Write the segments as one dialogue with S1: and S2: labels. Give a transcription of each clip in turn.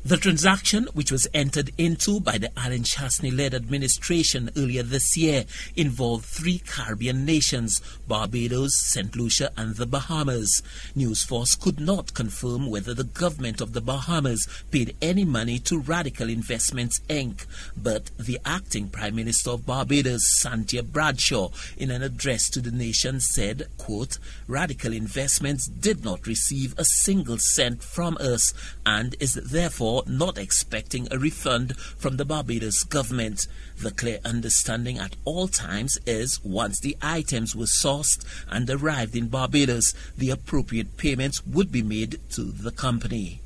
S1: The transaction, which was entered into by the Alan Chasney-led administration earlier this year, involved 3 Caribbean nations, Barbados, Saint Lucia and the Bahamas. News Force could not confirm whether the government of the Bahamas paid any money to Radical Investments Inc., but the acting Prime Minister of Barbados, Santia Bradshaw, in an address to the nation said, quote, "Radical Investments did not receive a single cent from us and is therefore not expecting a refund from the Barbados government. The clear understanding at all times is once the items were sourced and arrived in Barbados, the appropriate payments would be made to the company."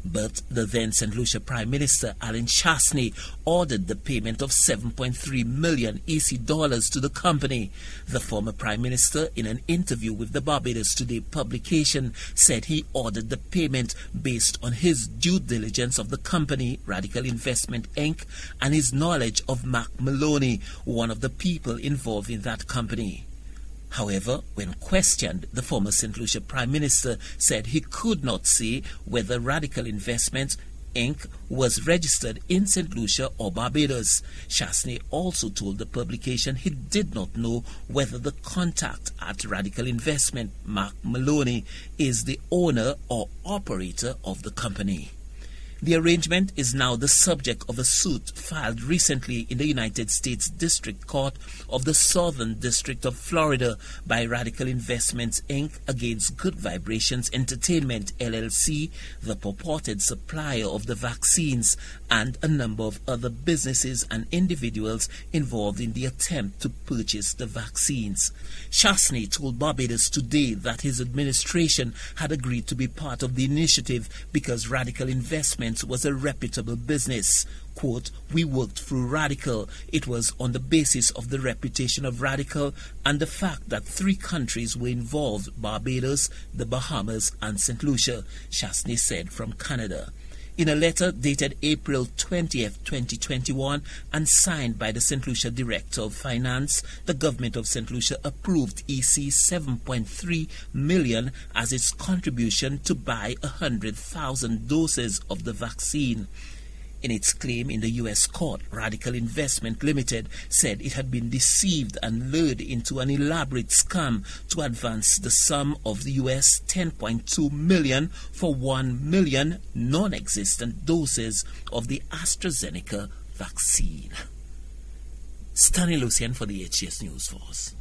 S1: But the then Saint Lucia Prime Minister Alan Chasney ordered the payment of $7.3 million EC dollars to the company. The former Prime Minister, in an interview with the Barbados Today publication, said he ordered the payment based on his due diligence of the company, Radical Investment Inc., and his knowledge of Mark Maloney, one of the people involved in that company. However, when questioned, the former Saint Lucia Prime Minister said he could not say whether Radical Investments Inc. was registered in Saint Lucia or Barbados. Chasney also told the publication he did not know whether the contact at Radical Investment, Mark Maloney, is the owner or operator of the company. The arrangement is now the subject of a suit filed recently in the United States District Court of the Southern District of Florida by Radical Investments Inc. against Good Vibrations Entertainment LLC, the purported supplier of the vaccines, and a number of other businesses and individuals involved in the attempt to purchase the vaccines. Chasney told Barbados Today that his administration had agreed to be part of the initiative because Radical Investments was a reputable business. Quote, "We worked through Radical. It was on the basis of the reputation of Radical and the fact that 3 countries were involved, Barbados, the Bahamas and Saint Lucia," Chasney said from Canada. In a letter dated April 20th, 2021 and signed by the Saint Lucia Director of Finance, the government of Saint Lucia approved EC $7.3 million as its contribution to buy 100,000 doses of the vaccine. In its claim in the U.S. court, Radical Investment Limited said it had been deceived and lured into an elaborate scam to advance the sum of the U.S. $10.2 million for 1 million non-existent doses of the AstraZeneca vaccine. Saint Lucia for the HCS News Force.